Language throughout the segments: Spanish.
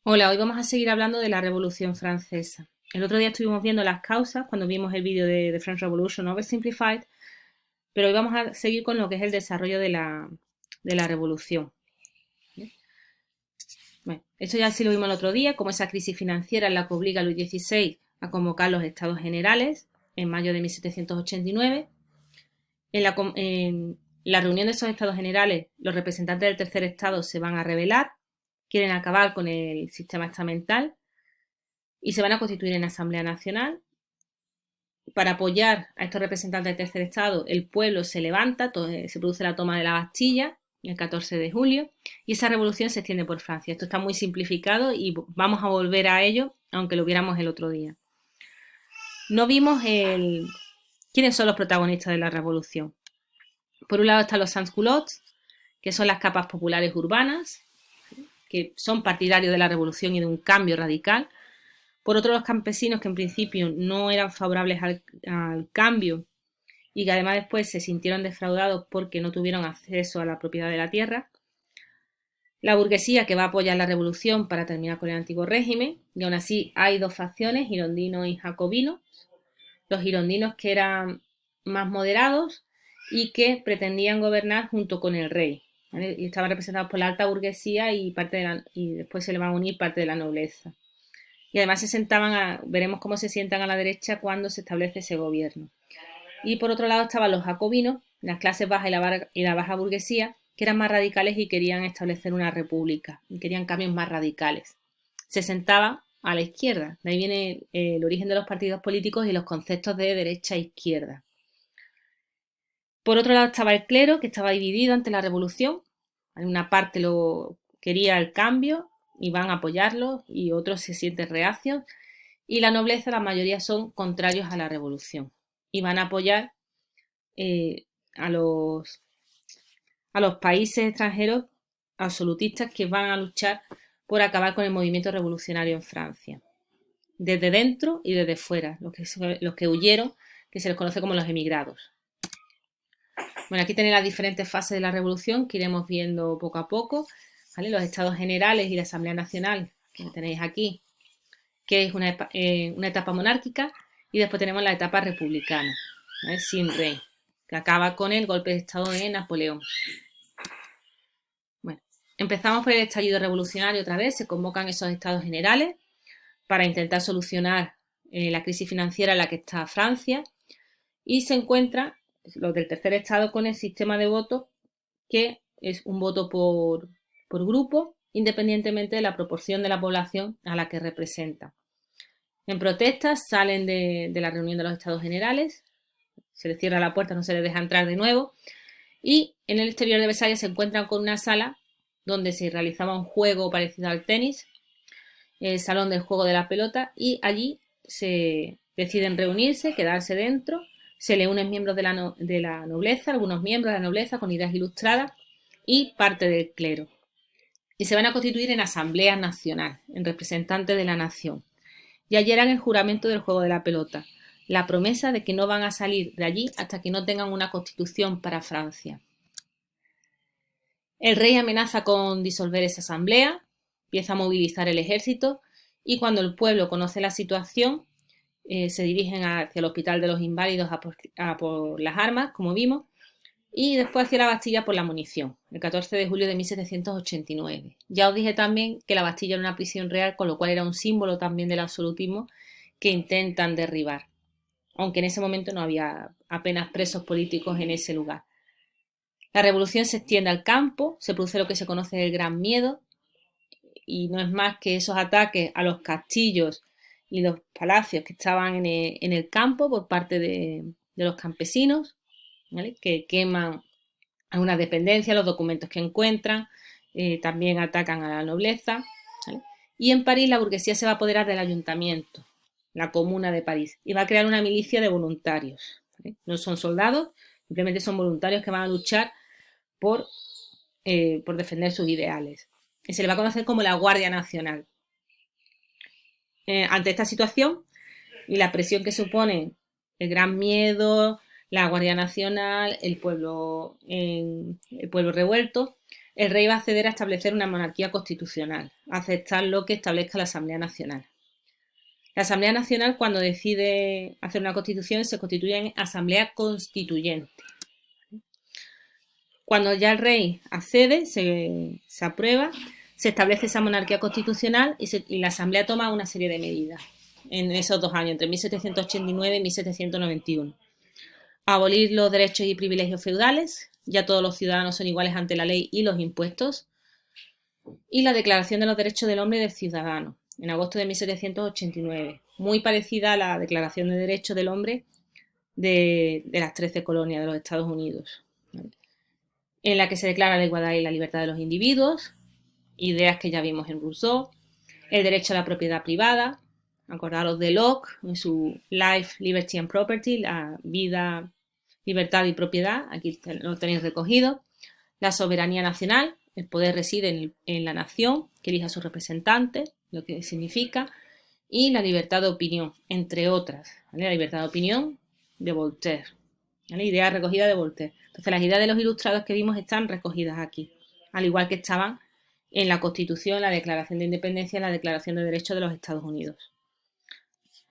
Hola, hoy vamos a seguir hablando de la Revolución Francesa. El otro día estuvimos viendo las causas cuando vimos el vídeo de French Revolution Oversimplified, pero hoy vamos a seguir con lo que es el desarrollo de la revolución. Bueno, esto ya sí lo vimos el otro día, como esa crisis financiera en la que obliga a Luis XVI a convocar los Estados Generales en mayo de 1789. En la reunión de esos Estados Generales, los representantes del tercer Estado se van a rebelar, quieren acabar con el sistema estamental y se van a constituir en Asamblea Nacional. Para apoyar a estos representantes del tercer estado, el pueblo se levanta, se produce la toma de la Bastilla el 14 de julio y esa revolución se extiende por Francia. Esto está muy simplificado y vamos a volver a ello, aunque lo viéramos el otro día. No vimos quiénes son los protagonistas de la revolución. Por un lado están los sans-culottes, que son las capas populares urbanas, que son partidarios de la revolución y de un cambio radical. Por otro, los campesinos, que en principio no eran favorables al cambio y que además después se sintieron defraudados porque no tuvieron acceso a la propiedad de la tierra. La burguesía, que va a apoyar la revolución para terminar con el antiguo régimen, y aún así hay dos facciones, girondinos y jacobinos. Los girondinos, que eran más moderados y que pretendían gobernar junto con el rey, ¿vale? Y estaban representados por la alta burguesía y después se le va a unir parte de la nobleza. Y además veremos cómo se sientan a la derecha cuando se establece ese gobierno. Y por otro lado estaban los jacobinos, las clases bajas y la baja burguesía, que eran más radicales y querían establecer una república, y querían cambios más radicales. Se sentaban a la izquierda, de ahí viene el origen de los partidos políticos y los conceptos de derecha e izquierda. Por otro lado estaba el clero, que estaba dividido ante la revolución. Una parte lo quería el cambio y van a apoyarlo, y otros se sienten reacios. Y la nobleza, la mayoría son contrarios a la revolución y van a apoyar eh, a, los, a los países extranjeros absolutistas que van a luchar por acabar con el movimiento revolucionario en Francia, desde dentro y desde fuera, los que huyeron, que se les conoce como los emigrados. Bueno, aquí tenéis las diferentes fases de la revolución que iremos viendo poco a poco, ¿vale? Los estados generales y la Asamblea Nacional, que tenéis aquí, que es una etapa monárquica, y después tenemos la etapa republicana, ¿vale? Sin rey, que acaba con el golpe de estado de Napoleón. Bueno, empezamos por el estallido revolucionario otra vez, se convocan esos estados generales para intentar solucionar la crisis financiera en la que está Francia, y se encuentran los del tercer estado con el sistema de voto, que es un voto por grupo, independientemente de la proporción de la población a la que representa. En protestas salen de la reunión de los estados generales, se les cierra la puerta, no se les deja entrar de nuevo, y en el exterior de Versalles se encuentran con una sala donde se realizaba un juego parecido al tenis, el salón del juego de la pelota, y allí se deciden reunirse, quedarse dentro, se le unen miembros de la nobleza, algunos miembros de la nobleza con ideas ilustradas y parte del clero. Y se van a constituir en Asamblea Nacional, en representantes de la nación. Y allí harán el juramento del juego de la pelota, la promesa de que no van a salir de allí hasta que no tengan una constitución para Francia. El rey amenaza con disolver esa asamblea, empieza a movilizar el ejército, y cuando el pueblo conoce la situación, se dirigen hacia el hospital de los inválidos a por las armas, como vimos, y después hacia la Bastilla por la munición, el 14 de julio de 1789. Ya os dije también que la Bastilla era una prisión real, con lo cual era un símbolo también del absolutismo que intentan derribar, aunque en ese momento no había apenas presos políticos en ese lugar. La revolución se extiende al campo, se produce lo que se conoce el Gran Miedo, y no es más que esos ataques a los castillos y los palacios que estaban en el campo por parte de los campesinos, ¿vale? Que queman algunas dependencias, los documentos que encuentran, también atacan a la nobleza, ¿vale? Y en París la burguesía se va a apoderar del ayuntamiento, la comuna de París, y va a crear una milicia de voluntarios, ¿vale? No son soldados, simplemente son voluntarios que van a luchar por defender sus ideales. Y se le va a conocer como la Guardia Nacional. Ante esta situación y la presión que supone el Gran Miedo, la Guardia Nacional, el pueblo revuelto, el rey va a acceder a establecer una monarquía constitucional, a aceptar lo que establezca la Asamblea Nacional. La Asamblea Nacional, cuando decide hacer una constitución, se constituye en Asamblea Constituyente. Cuando ya el rey accede, se aprueba, se establece esa monarquía constitucional y la Asamblea toma una serie de medidas en esos 2 años, entre 1789 y 1791. Abolir los derechos y privilegios feudales, ya todos los ciudadanos son iguales ante la ley y los impuestos, y la Declaración de los Derechos del Hombre y del Ciudadano, en agosto de 1789, muy parecida a la Declaración de Derechos del Hombre de las 13 colonias de los Estados Unidos, ¿vale? En la que se declara la igualdad y la libertad de los individuos, ideas que ya vimos en Rousseau, el derecho a la propiedad privada, acordaros de Locke en su Life, Liberty and Property, la vida, libertad y propiedad, aquí lo tenéis recogido, la soberanía nacional, el poder reside en la nación, que elija a sus representantes, lo que significa, y la libertad de opinión, entre otras, ¿vale? La libertad de opinión de Voltaire, ¿vale? Ideas recogidas de Voltaire. Entonces las ideas de los ilustrados que vimos están recogidas aquí, al igual que estaban en la Constitución, la Declaración de Independencia y la Declaración de Derechos de los Estados Unidos.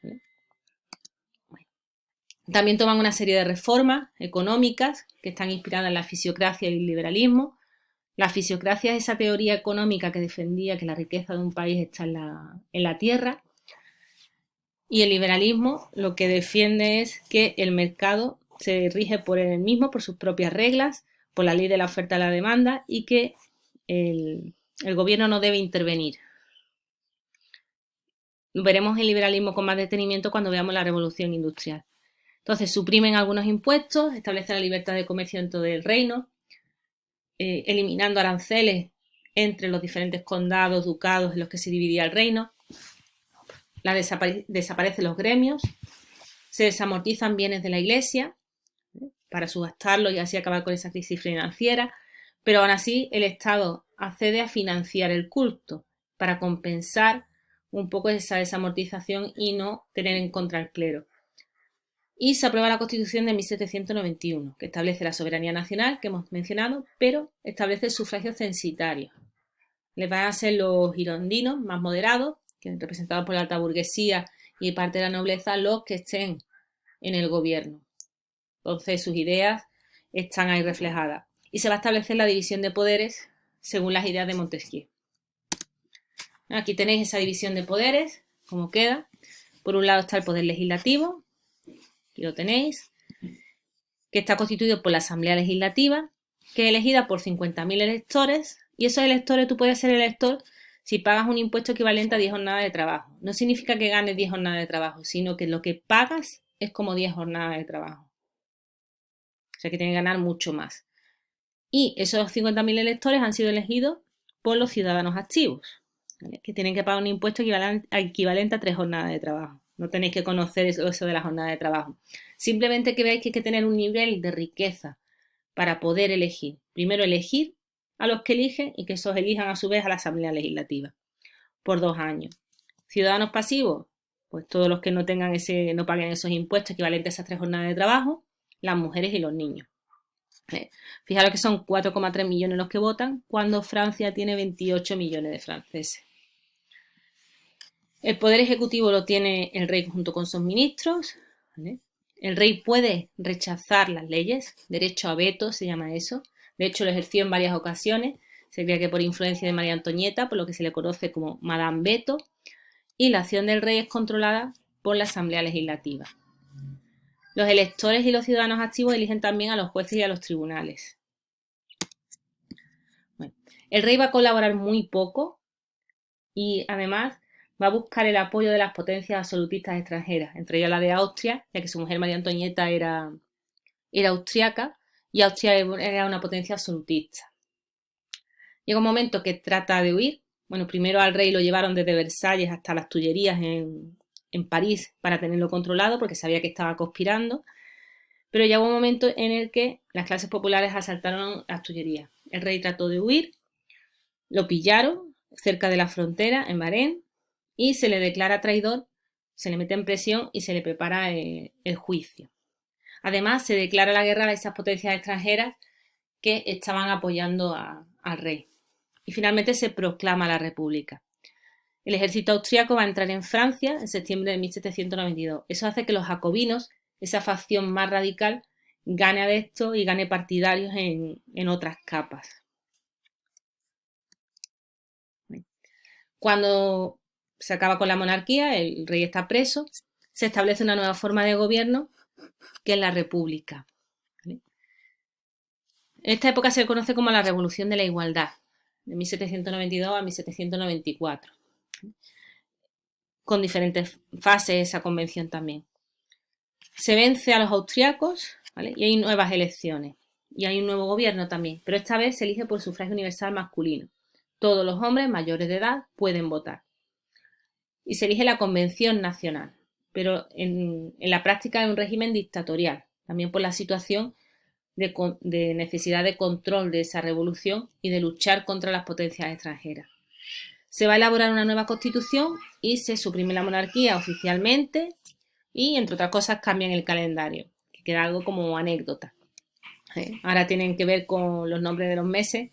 ¿Vale? Bueno. También toman una serie de reformas económicas que están inspiradas en la fisiocracia y el liberalismo. La fisiocracia es esa teoría económica que defendía que la riqueza de un país está en la tierra, y el liberalismo lo que defiende es que el mercado se rige por él mismo, por sus propias reglas, por la ley de la oferta y la demanda, y que el gobierno no debe intervenir. Veremos el liberalismo con más detenimiento cuando veamos la revolución industrial. Entonces suprimen algunos impuestos, establecen la libertad de comercio en todo el reino, eliminando aranceles entre los diferentes condados, ducados en los que se dividía el reino. Desaparecen los gremios, se desamortizan bienes de la iglesia para subastarlos y así acabar con esa crisis financiera, pero aún así el Estado accede a financiar el culto para compensar un poco esa desamortización y no tener en contra al clero. Y se aprueba la Constitución de 1791, que establece la soberanía nacional, que hemos mencionado, pero establece el sufragio censitario. Les van a ser los girondinos más moderados, que representados por la alta burguesía y parte de la nobleza, los que estén en el gobierno. Entonces sus ideas están ahí reflejadas. Y se va a establecer la división de poderes según las ideas de Montesquieu. Aquí tenéis esa división de poderes, como queda. Por un lado está el poder legislativo, aquí lo tenéis, que está constituido por la Asamblea Legislativa, que es elegida por 50.000 electores, y esos electores, tú puedes ser elector si pagas un impuesto equivalente a 10 jornadas de trabajo. No significa que ganes 10 jornadas de trabajo, sino que lo que pagas es como 10 jornadas de trabajo. O sea que tienes que ganar mucho más. Y esos 50.000 electores han sido elegidos por los ciudadanos activos, ¿vale? Que tienen que pagar un impuesto equivalente a 3 jornadas de trabajo. No tenéis que conocer eso de la jornada de trabajo. Simplemente que veáis que hay que tener un nivel de riqueza para poder elegir. Primero elegir a los que eligen y que esos elijan a su vez a la Asamblea Legislativa por 2 años. Ciudadanos pasivos, pues todos los que no paguen esos impuestos equivalentes a esas 3 jornadas de trabajo, las mujeres y los niños. Fijaros que son 4,3 millones los que votan, cuando Francia tiene 28 millones de franceses. El poder ejecutivo lo tiene el rey junto con sus ministros, ¿vale? El rey puede rechazar las leyes, derecho a veto se llama eso. De hecho, lo ejerció en varias ocasiones. Se cree que por influencia de María Antonieta, por lo que se le conoce como Madame Veto. Y la acción del rey es controlada por la Asamblea Legislativa. Los electores y los ciudadanos activos eligen también a los jueces y a los tribunales. Bueno, el rey va a colaborar muy poco y además va a buscar el apoyo de las potencias absolutistas extranjeras, entre ellas la de Austria, ya que su mujer María Antonieta era austriaca y Austria era una potencia absolutista. Llega un momento que trata de huir. Bueno, primero al rey lo llevaron desde Versalles hasta las Tullerías en París para tenerlo controlado porque sabía que estaba conspirando, pero llegó un momento en el que las clases populares asaltaron las Tullerías. El rey trató de huir, lo pillaron cerca de la frontera, en Varennes, y se le declara traidor, se le mete en prisión y se le prepara el juicio. Además, se declara la guerra a esas potencias extranjeras que estaban apoyando a al rey. Y finalmente se proclama la República. El ejército austriaco va a entrar en Francia en septiembre de 1792. Eso hace que los jacobinos, esa facción más radical, gane adeptos y gane partidarios en otras capas. Cuando se acaba con la monarquía, el rey está preso, se establece una nueva forma de gobierno que es la república. En esta época se le conoce como la Revolución de la Igualdad, de 1792 a 1794, con diferentes fases esa convención también. Se vence a los austriacos, ¿vale? Y hay nuevas elecciones y hay un nuevo gobierno también, pero esta vez se elige por sufragio universal masculino. Todos los hombres mayores de edad pueden votar. Y se elige la Convención Nacional, pero en la práctica es un régimen dictatorial, también por la situación de necesidad de control de esa revolución y de luchar contra las potencias extranjeras. Se va a elaborar una nueva constitución y se suprime la monarquía oficialmente y, entre otras cosas, cambian el calendario, que queda algo como anécdota. Ahora tienen que ver con los nombres de los meses,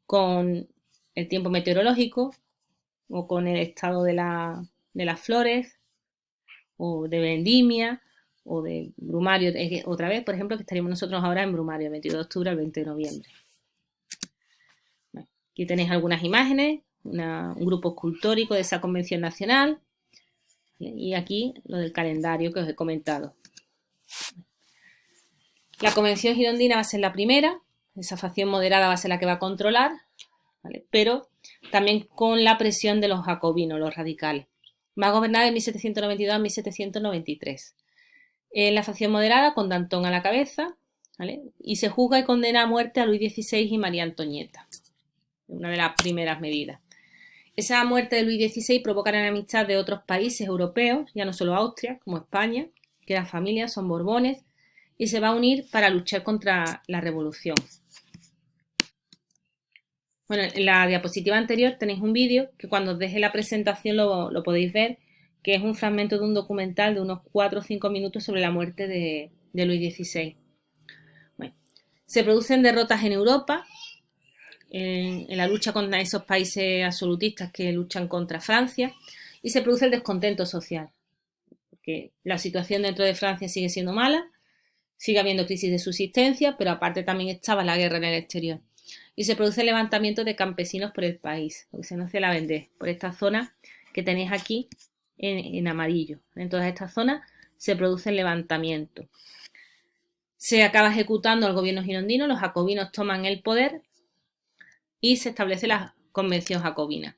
con el tiempo meteorológico o con el estado de las flores o de vendimia o de brumario. Otra vez, por ejemplo, que estaríamos nosotros ahora en brumario, el 22 de octubre al 20 de noviembre. Aquí tenéis algunas imágenes, un grupo escultórico de esa convención nacional, ¿vale? Y aquí lo del calendario que os he comentado. La convención girondina va a ser la primera, esa facción moderada va a ser la que va a controlar, ¿vale? Pero también con la presión de los jacobinos, los radicales. Va a gobernar de 1792 a 1793. La facción moderada con Danton a la cabeza, ¿vale? Y se juzga y condena a muerte a Luis XVI y María Antonieta. Una de las primeras medidas. Esa muerte de Luis XVI provoca la enemistad de otros países europeos, ya no solo Austria, como España, que las familias son borbones, y se va a unir para luchar contra la revolución. Bueno, en la diapositiva anterior tenéis un vídeo que cuando os deje la presentación lo podéis ver, que es un fragmento de un documental de unos 4 o 5 minutos sobre la muerte de Luis XVI. Bueno, se producen derrotas en Europa, en la lucha contra esos países absolutistas que luchan contra Francia, y se produce el descontento social, porque la situación dentro de Francia sigue siendo mala, sigue habiendo crisis de subsistencia, pero aparte también estaba la guerra en el exterior. Y se produce el levantamiento de campesinos por el país, lo que se conoce la Vendée, por esta zona que tenéis aquí en amarillo. En todas estas zonas se produce el levantamiento. Se acaba ejecutando al gobierno girondino, los jacobinos toman el poder y se establece la Convención Jacobina,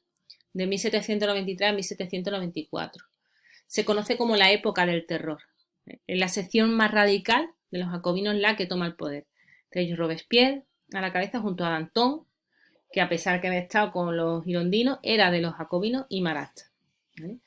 de 1793 a 1794. Se conoce como la época del terror. Es la sección más radical de los jacobinos la que toma el poder. Entre ellos Robespierre a la cabeza junto a Danton, que a pesar que había estado con los girondinos, era de los jacobinos, y Marat. ¿Vale?